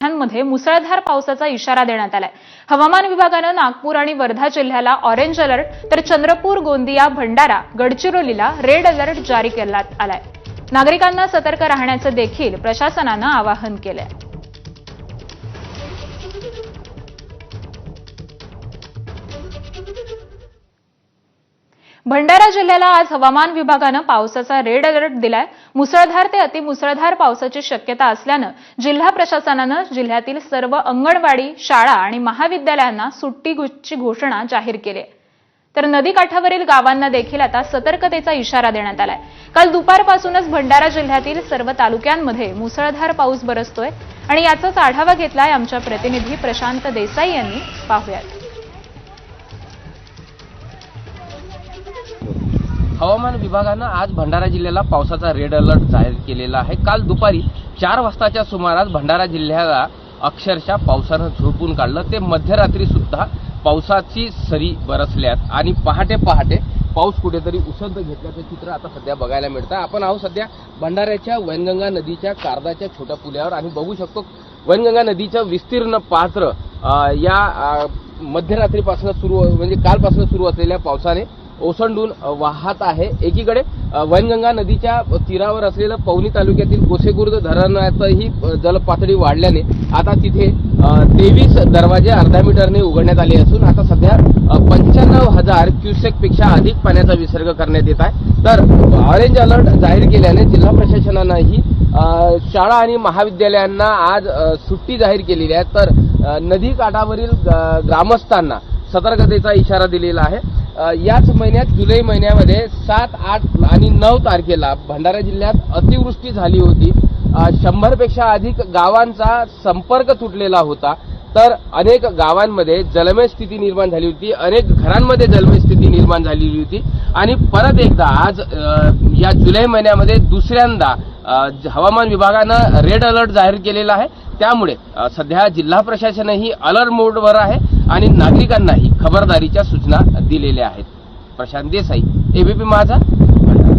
मध्ये मुसळधार पावसाचा इशारा देण्यात आलाय। हवामान विभागाने नागपूर आणि वर्धा जिल्ह्याला ऑरेंज अलर्ट तर चंद्रपूर, गोंदिया, भंडारा, गडचिरोलीला रेड अलर्ट जारी करण्यात आलाय। नागरिकांना सतर्क राहण्याचे देखील प्रशासनाने आवाहन केले। भंडारा जिल्ह्याला आज हवामान विभागाने पावसाचा रेड अलर्ट दिलाय। मुसळधार ते अतिमुसळधार पावसाची शक्यता असल्याने जिल्हा प्रशासनाने जिल्ह्यातील सर्व अंगणवाडी, शाळा आणि महाविद्यालयांना सुट्टीची घोषणा जाहीर केली। तर नदीकाठावरील गावांना देखील आता सतर्कतेचा इशारा देण्यात आलाय। काल दुपारपासूनच भंडारा जिल्ह्यातील सर्व तालुक्यांमध्ये मुसळधार पाऊस बरसतोय आणि याचाच आढावा घेतलाय आमच्या प्रतिनिधी प्रशांत देसाई यांनी। पाहूयात। हवामान विभागाने आज भंडारा जिल्ह्याला पावसाचा रेड अलर्ट जाहीर केलेला आहे। काल दुपारी 4 वाजताच्या सुमारास भंडारा जिल्ह्याला अक्षरशः पावसाने झोडपून काढलं। ते मध्यरात्री सुद्धा पावसाची सरी बरसल्यात आणि पहाटे पाऊस कुठेतरी उसंत घेतल्याचं चित्र आता सध्या बघायला मिळतं। आपण आहोत सध्या भंडाऱ्याच्या वैनगंगा नदीच्या कारदाच्या छोट्या पुलावर आणि बघू शकतो वैनगंगा नदीचं विस्तीर्ण पात्र या मध्यरात्रीपासून सुरू म्हणजे कालपासून सुरू असलेल्या पावसाने ओसंडून वाहत आहे। एकीकडे वैनगंगा नदीच्या तीरावर असलेलं पवनी तालुक्यातील गोसेखुर्द धरणातही जलपातळी वाढल्याने आता तिथे 23 दरवाजे अर्धा मीटरने उघडण्यात आले असून आता सध्या 95,000 क्युसेक पेक्षा अधिक पाण्याचा विसर्ग करण्यात येत आहे। तर ऑरेंज अलर्ट जाहीर केल्याने जिल्हा प्रशासनानेही शाळा आणि महाविद्यालयांना आज सुट्टी जाहीर केलेली आहे। तर नदी काठावरील ग्रामस्थांना सतर्कतेचा इशारा दिलेला आहे। याच महिन्यात जुलै महिन्यामध्ये 7, 8 आणि 9 तारखेला भंडारा जिल्ह्यात अतिवृष्टी झाली होती। 100 पेक्षा अधिक गावांचा संपर्क तुटलेला होता। तर अनेक गावांमध्ये जलमय स्थिती निर्माण झाली होती, अनेक घरांमध्ये जलमय स्थिती निर्माण झालेली होती आणि परत एकदा आज या जुलै महिन्यामध्ये दुसऱ्यांदा हवामान विभागाने रेड अलर्ट जाहीर केलेला आहे। त्यामुळे सध्या जिल्हा प्रशासनही अलर्ट मोडवर आहे आणि नागरिकांनाही खबरदारीच्या सूचना दिलेल्या आहेत। प्रशांत देसाई, एबीपी माझा, भंडारा।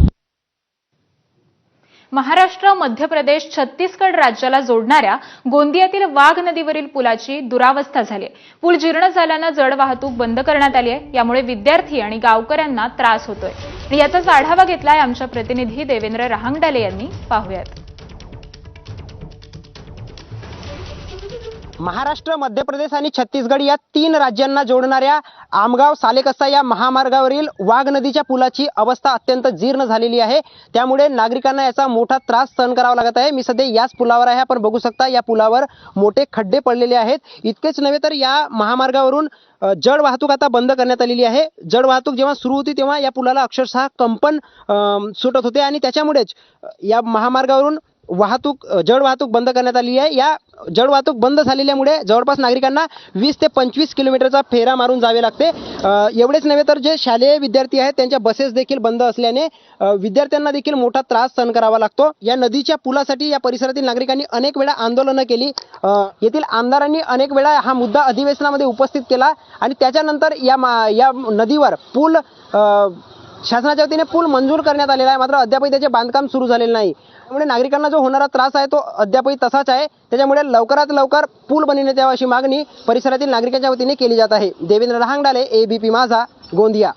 महाराष्ट्र, मध्य प्रदेश, छत्तीसगड राज्याला जोडणाऱ्या गोंदियातील वाघ नदीवरील पुलाची दुरावस्था झाली आहे। पूल जीर्ण झाल्याने जड वाहतूक बंद करण्यात आली आहे। यामुळे विद्यार्थी आणि गावकऱ्यांना त्रास होतोय। याचाच आढावा घेतलाय आमच्या प्रतिनिधी देवेंद्र रहांगडाले यांनी। पाहूयात। महाराष्ट्र, मध्य प्रदेश आणि छत्तीसगड या 3 राज्यांना जोडणाऱ्या आमगाव सालेकसा या महामार्गावरील वाघ नदीच्या पुलाची अवस्था अत्यंत जीर्ण झालेली आहे। त्यामुळे नागरिकांना याचा मोठा त्रास सहन करावा लागत आहे। मी सध्या याच पुलावर आहे। आपण बघू शकता या पुलावर मोठे खड्डे पडलेले आहेत। इतकेच नव्हे तर या महामार्गावरून जड वाहतूक आता बंद करण्यात आलेली आहे। जड वाहतूक जेव्हा सुरू होती तेव्हा या पुलाला अक्षरशः कंपन सुटत होते आणि त्याच्यामुळेच या महामार्गावरून जड वाहतूक बंद करण्यात आली आहे। या जड वाहतूक बंद झालेल्यामुळे जवळपास नागरिकांना 20 ते 25 किलोमीटरचा फेरा मारून जावे लागते। एवढेच नव्हे तर जे शालेय विद्यार्थी आहेत त्यांच्या बसेस देखील बंद असल्याने विद्यार्थ्यांना देखील मोठा त्रास सहन करावा लागतो। या नदीच्या पुलासाठी या परिसरातील नागरिकांनी अनेक वेळा आंदोलनं केली। येथील आमदारांनी अनेक वेळा हा मुद्दा अधिवेशनामध्ये उपस्थित केला आणि त्याच्यानंतर या नदीवर पूल शासनाच्या वतीने पूल मंजूर करण्यात आलेला आहे। मात्र अद्यापही त्याचे बांधकाम सुरू झालेले नाही। त्यामुळे नागरिकांना जो होणारा त्रास आहे तो अद्यापही तसाच आहे। त्याच्यामुळे लवकरात लवकर पूल बनविण्यात यावा अशी मागणी परिसरातील नागरिकांच्या वतीने केली जात आहे। देवेंद्र रहांगडाले, एबीपी माझा, गोंदिया।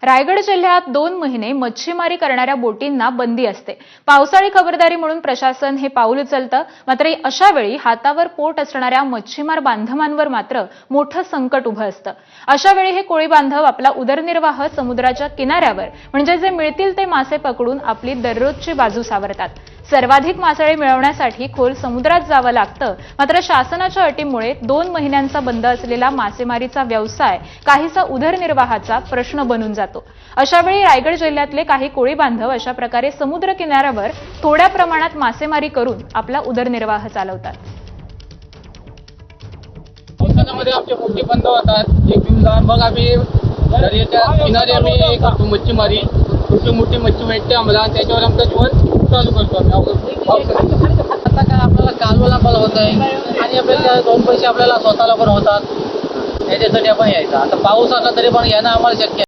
रायगड जिल्ह्यात 2 महिने मच्छीमारी करणाऱ्या बोटींना बंदी असते। पावसाळी खबरदारी म्हणून प्रशासन हे पाऊल उचलतं। मात्र अशा वेळी हातावर पोट असणाऱ्या मच्छीमार बांधवांवर मात्र मोठं संकट उभं असतं। अशा वेळी हे कोळी बांधव आपला उदरनिर्वाह समुद्राच्या किनाऱ्यावर म्हणजे जे मिळतील ते मासे पकडून आपली दररोजची बाजू सावरतात। सर्वाधिक मासळी मिळवण्यासाठी खोल समुद्रात जावं लागतं। मात्र शासनाच्या अटीमुळे 2 महिन्यांचा बंद असलेला मासेमारीचा व्यवसाय काहीसा उदरनिर्वाहाचा प्रश्न बनून जातो। अशा वेळी रायगड जिल्ह्यातले काही कोळी बांधव अशा प्रकारे समुद्र किनाऱ्यावर थोड्या प्रमाणात मासेमारी करून आपला उदरनिर्वाह चालवतात। पावसाळ्यामध्ये आमच्या बोटी बंद होतात। एक दिवस मग आम्ही दर्याच्या किनारी आम्ही करतो मच्छीमारी। छोटी मोठी मच्छी भेटते आम्हाला, त्याच्यावर आमचं जीवन चालू करतो आम्ही। आता काय आपल्याला कालवाला पण होत आहे आणि आपल्याला 2 पैसे आपल्याला स्वतःला पण होतात। त्याच्यासाठी आपण यायचं। आता पाऊस आला तरी पण यानं आम्हाला शक्य